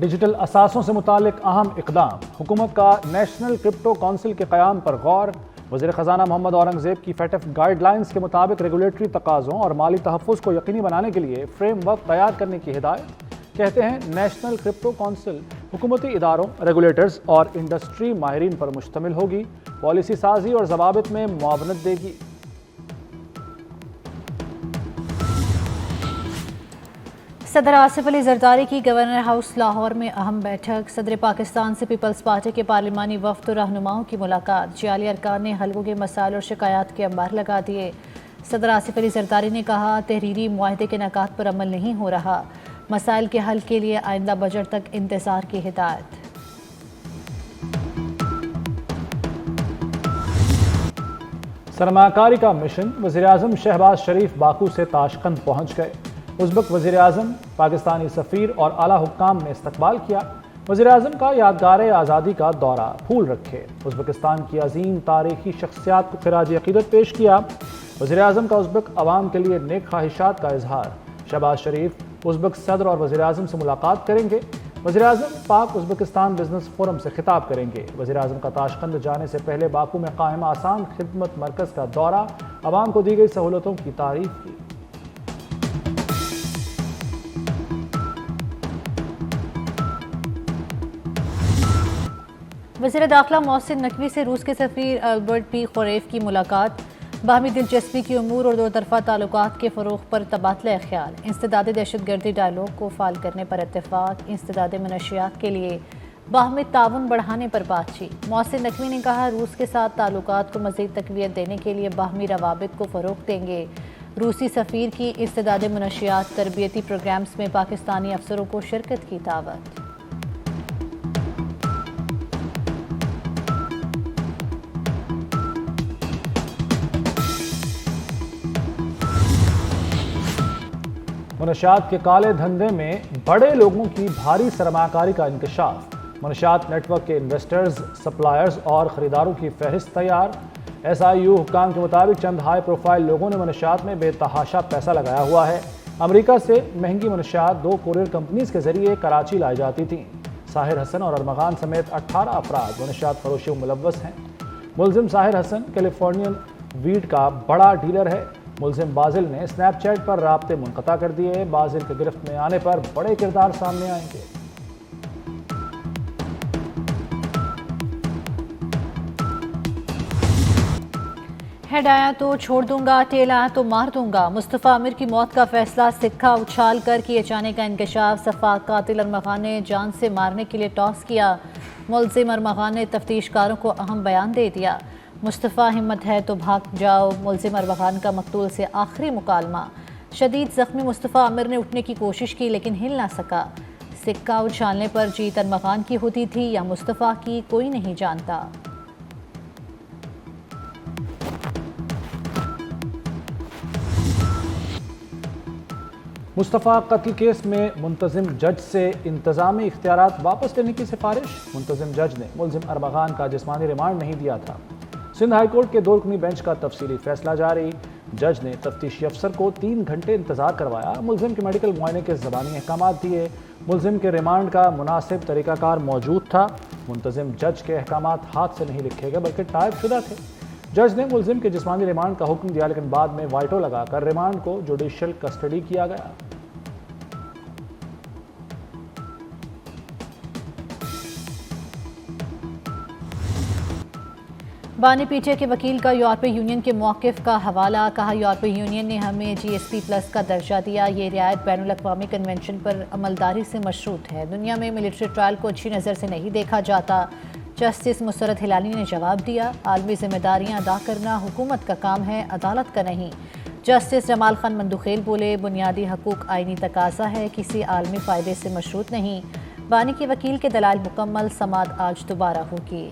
Digital اثاثوں سے متعلق اہم اقدام، حکومت کا نیشنل کرپٹو کونسل کے قیام پر غور۔ وزیر خزانہ محمد اورنگزیب کی فیٹف گائیڈ لائنز کے مطابق ریگولیٹری تقاضوں اور مالی تحفظ کو یقینی بنانے کے لیے فریم ورک تیار کرنے کی ہدایت۔ کہتے ہیں نیشنل کرپٹو کونسل حکومتی اداروں، ریگولیٹرز اور انڈسٹری ماہرین پر مشتمل ہوگی، پالیسی سازی اور ضوابط میں معاونت دے گی۔ صدر آصف علی زرداری کی گورنر ہاؤس لاہور میں اہم بیٹھک۔ صدر پاکستان سے پیپلز پارٹی کے پارلیمانی وفد و رہنماؤں کی ملاقات۔ جعلی ارکان نے حلقوں کے مسائل اور شکایات کے انبار لگا دیے۔ صدر آصف علی زرداری نے کہا، تحریری معاہدے کے نکات پر عمل نہیں ہو رہا، مسائل کے حل کے لیے آئندہ بجٹ تک انتظار کی ہدایت۔ سرمایہ کاری کا مشن، وزیراعظم شہباز شریف باکو سے تاشقند پہنچ گئے۔ ازبک وزیر اعظم، پاکستانی سفیر اور اعلیٰ حکام نے استقبال کیا۔ وزیر اعظم کا یادگار آزادی کا دورہ پھول رکھے، ازبکستان کی عظیم تاریخی شخصیات کو خراج عقیدت پیش کیا۔ وزیر اعظم کا ازبک عوام کے لیے نیک خواہشات کا اظہار۔ شہباز شریف ازبک صدر اور وزیر اعظم سے ملاقات کریں گے۔ وزیر اعظم پاک ازبکستان بزنس فورم سے خطاب کریں گے۔ وزیر اعظم کا تاشقند جانے سے پہلے باکو میں قائم آسان خدمت مرکز کا دورہ، عوام کو دی گئی سہولتوں کی تعریف کی۔ وزیر داخلہ محسن نقوی سے روس کے سفیر البرٹ پی خوریف کی ملاقات۔ باہمی دلچسپی کی امور اور دو طرفہ تعلقات کے فروغ پر تبادلہ خیال۔ انسداد دہشت گردی ڈائیلاگ کو فعال کرنے پر اتفاق۔ انسداد منشیات کے لیے باہمی تعاون بڑھانے پر بات چیت۔ محسن نقوی نے کہا، روس کے ساتھ تعلقات کو مزید تقویت دینے کے لیے باہمی روابط کو فروغ دیں گے۔ روسی سفیر کی انسداد منشیات تربیتی پروگرامز میں پاکستانی افسروں کو شرکت کی دعوت۔ منشیات کے کالے دھندے میں بڑے لوگوں کی بھاری سرمایہ کاری کا انکشاف۔ منشیات نیٹ ورک کے انویسٹرز، سپلائرز اور خریداروں کی فہرست تیار۔ ایس آئی یو حکام کے مطابق چند ہائی پروفائل لوگوں نے منشیات میں بے تحاشا پیسہ لگایا ہوا ہے۔ امریکہ سے مہنگی منشیات 2 کورئر کمپنیز کے ذریعے کراچی لائی جاتی تھیں۔ ساحر حسن اور ارمغان سمیت 18 افراد منشیات فروشی میں ملوث ہیں۔ ملزم ساحر حسن کیلیفورنین ویڈ کا بڑا ڈیلر ہے۔ ملزم بازل نے سنیپ چیٹ پر رابطے منقطع کر دیے۔ بازل کے گرفت میں آنے پر بڑے کردار سامنے آئیں گے۔ ہیڈ آیا تو چھوڑ دوں گا، ٹیل آیا تو مار دوں گا۔ مصطفیٰ عامر کی موت کا فیصلہ سکہ اچھال کر کیے جانے کا انکشاف۔ سفاک قاتل ارمغان نے جان سے مارنے کے لیے ٹاس کیا۔ ملزم ارمغان نے تفتیش کاروں کو اہم بیان دے دیا۔ مصطفیٰ ہمت ہے تو بھاگ جاؤ، ملزم ارمغان کا مقتول سے آخری مکالمہ۔ شدید زخمی مصطفیٰ عامر نے اٹھنے کی کوشش کی لیکن ہل نہ سکا۔ سکہ اچھالنے پر جیت ارمغان کی ہوتی تھی یا مصطفیٰ کی، کوئی نہیں جانتا۔ مصطفیٰ قتل کیس میں منتظم جج سے انتظامی اختیارات واپس لینے کی سفارش۔ منتظم جج نے ملزم ارمغان کا جسمانی ریمانڈ نہیں دیا تھا۔ سندھ ہائی کورٹ کے 2 رکنی بینچ کا تفصیلی فیصلہ جاری۔ جج نے تفتیشی افسر کو 3 گھنٹے انتظار کروایا۔ ملزم کے میڈیکل معائنے کے زبانی احکامات دیے۔ ملزم کے ریمانڈ کا مناسب طریقہ کار موجود تھا۔ منتظم جج کے احکامات ہاتھ سے نہیں لکھے گئے بلکہ ٹائپ شدہ تھے۔ جج نے ملزم کے جسمانی ریمانڈ کا حکم دیا لیکن بعد میں وائٹو لگا کر ریمانڈ کو جوڈیشل کسٹڈی کیا گیا۔ بانی پی ٹی اے کے وکیل کا یورپی یونین کے موقف کا حوالہ۔ کہا، یورپی یونین نے ہمیں جی ایس پی پلس کا درجہ دیا، یہ رعایت بین الاقوامی کنونشن پر عملداری سے مشروط ہے۔ دنیا میں ملٹری ٹرائل کو اچھی نظر سے نہیں دیکھا جاتا۔ جسٹس مسرت ہلالی نے جواب دیا، عالمی ذمہ داریاں ادا کرنا حکومت کا کام ہے، عدالت کا نہیں۔ جسٹس جمال خان مندوخیل بولے، بنیادی حقوق آئینی تقاضا ہے، کسی عالمی فائدے سے مشروط نہیں۔ بانی کے وکیل کے دلائل مکمل، سماعت آج دوبارہ ہوگی۔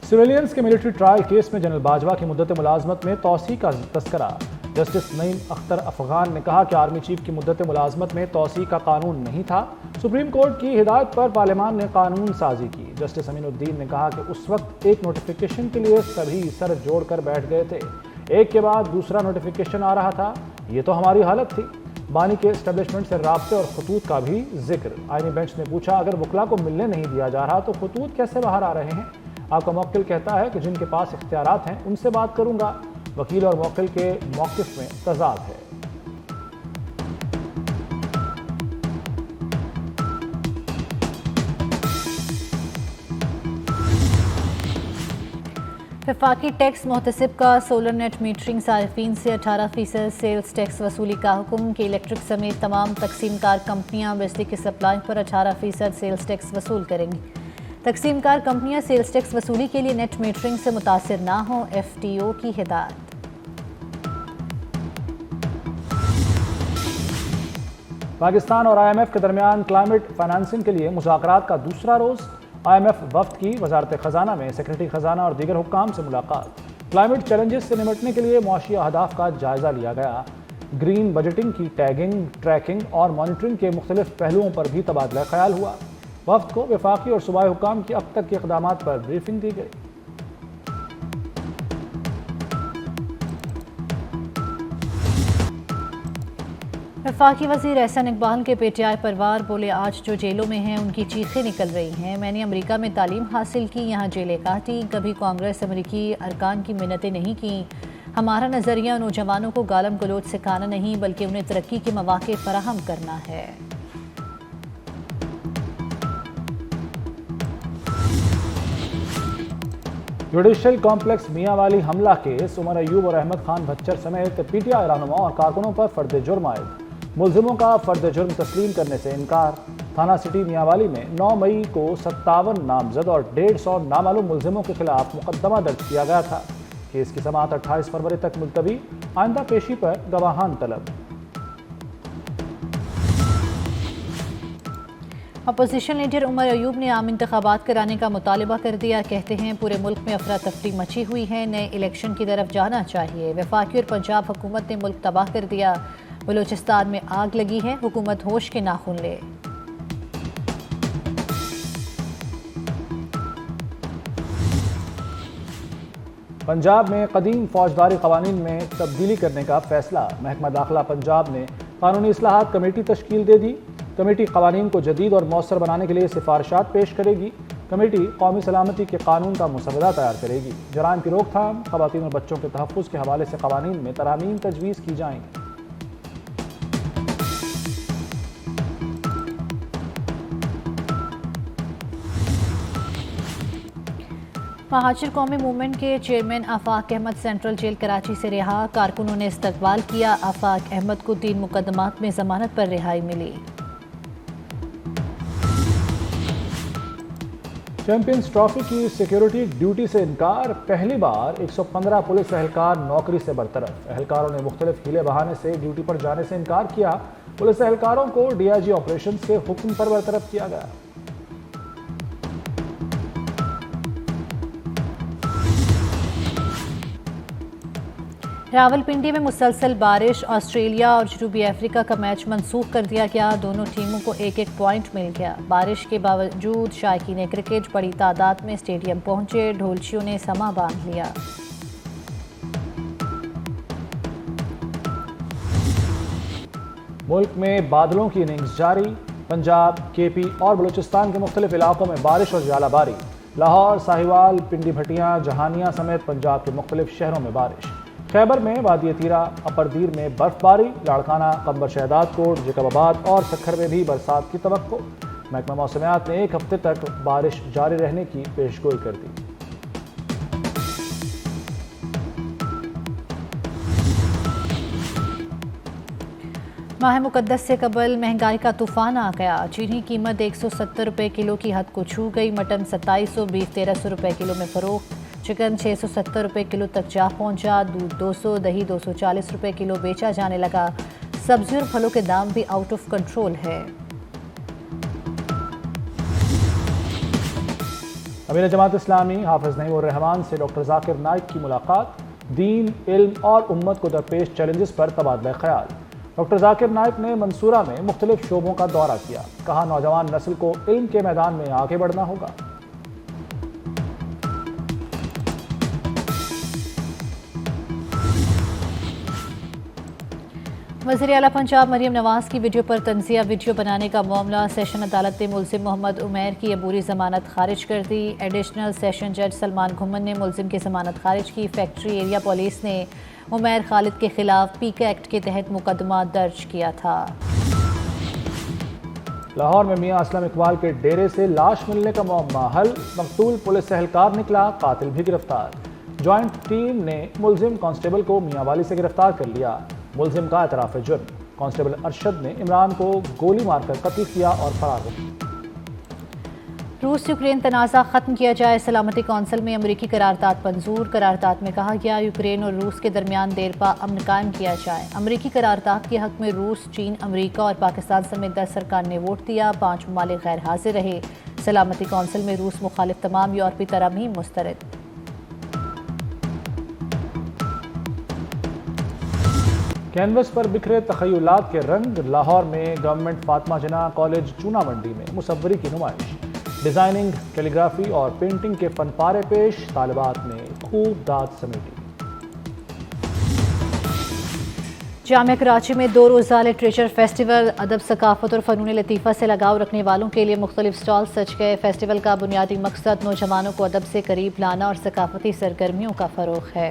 سویلینز کے ملٹری ٹرائل کیس میں جنرل باجوہ کی مدت ملازمت میں توسیع کا تذکرہ۔ جسٹس نعیم اختر افغان نے کہا کہ آرمی چیف کی مدت ملازمت میں توسیع کا قانون نہیں تھا۔ سپریم کورٹ کی ہدایت پر پارلیمان نے قانون سازی کی۔ جسٹس امین الدین نے کہا کہ اس وقت ایک نوٹیفیکیشن کے لیے سبھی سر جوڑ کر بیٹھ گئے تھے۔ ایک کے بعد دوسرا نوٹیفیکیشن آ رہا تھا۔ یہ تو ہماری حالت تھی۔ بانی کے اسٹیبلشمنٹ سے رابطے اور خطوط کا بھی ذکر۔ آئینی بینچ نے پوچھا اگر وکلاء کو ملنے نہیں دیا جا رہا تو خطوط کیسے باہر آ رہے ہیں؟ آپ کا موکل کہتا ہے کہ جن کے پاس اختیارات ہیں ان سے بات کروں گا۔ وکیل اور موکل کے موقف میں تضاد ہے۔ وفاقی ٹیکس محتسب کا سولر نیٹ میٹرنگ صارفین سے 18% سیلز ٹیکس وصولی کا حکم کہ الیکٹرک سمیت تمام تقسیم کار کمپنیاں بجلی کی سپلائی پر 18% سیلز ٹیکس وصول کریں گی۔ تقسیم کار کمپنیاں سیلز ٹیکس وصولی کے لیے نیٹ میٹرنگ سے متاثر نہ ہوں، FTO کی ہدایت۔ پاکستان اور IMF کے درمیان کلائمیٹ فائنانسنگ کے لیے مذاکرات کا دوسرا روز۔ IMF وفد کی وزارت خزانہ میں سیکرٹری خزانہ اور دیگر حکام سے ملاقات۔ کلائمیٹ چیلنجز سے نمٹنے کے لیے معاشی اہداف کا جائزہ لیا گیا۔ گرین بجٹنگ کی ٹیگنگ، ٹریکنگ اور مانیٹرنگ کے مختلف پہلوؤں پر بھی تبادلہ خیال ہوا۔ وفد کو وفاقی اور صوبائی حکام کی اب تک کے اقدامات پر بریفنگ دی گئی۔ وفاقی وزیر احسن اقبال کے PTI پروار بولے آج جو جیلوں میں ہیں ان کی چیخیں نکل رہی ہیں۔ میں نے امریکہ میں تعلیم حاصل کی، یہاں جیلیں کاٹی، کبھی کانگریس امریکی ارکان کی منتیں نہیں کیں۔ ہمارا نظریہ نوجوانوں کو گالم گلوچ سکھانا نہیں بلکہ انہیں ترقی کے مواقع فراہم کرنا ہے۔ جوڈیشل کمپلیکس میاں والی حملہ کیس عمر ایوب اور احمد خان بھچر سمیت PTI رہنما اور کارکنوں پر فرد جرم عائد۔ ملزموں کا فرد جرم تسلیم کرنے سے انکار۔ تھانہ سٹی میاں والی میں 9 مئی کو 57 نامزد اور 150 نامعلوم ملزموں کے خلاف مقدمہ درج کیا گیا تھا۔ کیس کی سماعت 28 فروری تک ملتوی، آئندہ پیشی پر گواہان طلب۔ اپوزیشن لیڈر عمر ایوب نے عام انتخابات کرانے کا مطالبہ کر دیا۔ کہتے ہیں پورے ملک میں افراتفری مچی ہوئی ہے، نئے الیکشن کی طرف جانا چاہیے۔ وفاقی اور پنجاب حکومت نے ملک تباہ کر دیا، بلوچستان میں آگ لگی ہے، حکومت ہوش کے ناخن لے۔ پنجاب میں قدیم فوجداری قوانین میں تبدیلی کرنے کا فیصلہ۔ محکمہ داخلہ پنجاب نے قانونی اصلاحات کمیٹی تشکیل دے دی۔ کمیٹی قوانین کو جدید اور مؤثر بنانے کے لیے سفارشات پیش کرے گی۔ کمیٹی قومی سلامتی کے قانون کا مسودہ تیار کرے گی۔ جرائم کی روک تھام، خواتین اور بچوں کے تحفظ کے حوالے سے قوانین میں ترامیم تجویز کی جائیں گی۔ مہاجر قومی موومنٹ کے چیئرمین آفاق احمد سینٹرل جیل کراچی سے رہا، کارکنوں نے استقبال کیا۔ آفاق احمد کو 3 مقدمات میں ضمانت پر رہائی ملی۔ چیمپئنز ٹرافی کی سیکیورٹی ڈیوٹی سے انکار۔ پہلی بار 115 پولیس اہلکار نوکری سے برطرف۔ اہلکاروں نے مختلف ہیلے بہانے سے ڈیوٹی پر جانے سے انکار کیا۔ پولیس اہلکاروں کو DIG آپریشنز کے حکم پر برطرف کیا گیا۔ راولپنڈی میں مسلسل بارش، آسٹریلیا اور جنوبی افریقہ کا میچ منسوخ کر دیا گیا۔ دونوں ٹیموں کو 1-1 پوائنٹ مل گیا۔ بارش کے باوجود شائقین کرکٹ بڑی تعداد میں اسٹیڈیم پہنچے، ڈھولچیوں نے سما باندھ لیا۔ ملک میں بادلوں کی اننگز جاری۔ پنجاب، KP اور بلوچستان کے مختلف علاقوں میں بارش اور ژالہ باری۔ لاہور، ساہیوال، پنڈی بھٹیاں، جہانیاں سمیت پنجاب کے مختلف شہروں میں بارش۔ خیبر میں وادی تیرا، اپر دیر میں برف باری، لاڑکانہ، قمبر شہداد کوٹ، جیکب آباد اور سکھر میں بھی برسات کی توقع۔ محکمہ موسمیات نے 1 ہفتے تک بارش جاری رہنے کی پیشگوئی کر دی۔ ماہ مقدس سے قبل مہنگائی کا طوفان آ گیا۔ چینی قیمت 170 روپے کلو کی حد کو چھو گئی۔ مٹن 2700، بیف 1300 روپے کلو میں فروخت۔ چکن 670 روپے کلو تک جا پہنچا۔ دودھ 200، دہی 240 روپے کلو بیچا جانے لگا۔ سبزی اور پھلوں کے دام بھی آؤٹ آف کنٹرول ہے۔ امیر جماعت اسلامی حافظ نعیم الرحمان سے ڈاکٹر ذاکر نائک کی ملاقات۔ دین، علم اور امت کو درپیش چیلنجز پر تبادلہ خیال۔ ڈاکٹر ذاکر نائک نے منصورہ میں مختلف شعبوں کا دورہ کیا۔ کہا نوجوان نسل کو علم کے میدان میں آگے بڑھنا ہوگا۔ وزیر اعلیٰ پنجاب مریم نواز کی ویڈیو پر تنزیہ ویڈیو بنانے کا معاملہ سیشن عدالت نے ملزم محمد عمیر کی عبوری ضمانت خارج کر دی۔ ایڈیشنل سیشن جج سلمان گھمن نے ملزم کی ضمانت خارج کی۔ فیکٹری ایریا پولیس نے عمیر خالد کے خلاف پیکا ایکٹ کے تحت مقدمہ درج کیا تھا۔ لاہور میں میاں اسلم اقبال کے ڈیرے سے لاش ملنے کا معمہ حل، مقتول پولیس اہلکار نکلا، قاتل بھی گرفتار۔ جوائنٹ ٹیم نے ملزم کانسٹیبل کو میاں والی سے گرفتار کر لیا۔ ملزم کا اعتراف جرم، کانسٹیبل ارشد نے عمران کو گولی مار کر قتل کیا اور فرار ہو گیا۔ روس یوکرین تنازع ختم کیا جائے، سلامتی کونسل میں امریکی قرارداد منظور۔ قرارداد میں کہا گیا یوکرین اور روس کے درمیان دیرپا امن قائم کیا جائے۔ امریکی قرارداد کے حق میں روس، چین، امریکہ اور پاکستان سمیت 10 سرکار نے ووٹ دیا، 5 ممالک غیر حاضر رہے۔ سلامتی کونسل میں روس مخالف تمام یورپی ترامیم مسترد۔ کینوس پر بکھرے تخیلات کے رنگ، لاہور میں گورنمنٹ فاطمہ جناح کالج چونا منڈی میں مصوری کی نمائش، ڈیزائننگ، کیلیگرافی اور پینٹنگ کے فن پارے پیش، طالبات نے خوب داد سمیٹی۔ جامعہ کراچی میں 2 روزہ لٹریچر فیسٹیول، ادب، ثقافت اور فنون لطیفہ سے لگاؤ رکھنے والوں کے لیے مختلف سٹال سج گئے۔ فیسٹیول کا بنیادی مقصد نوجوانوں کو ادب سے قریب لانا اور ثقافتی سرگرمیوں کا فروغ ہے۔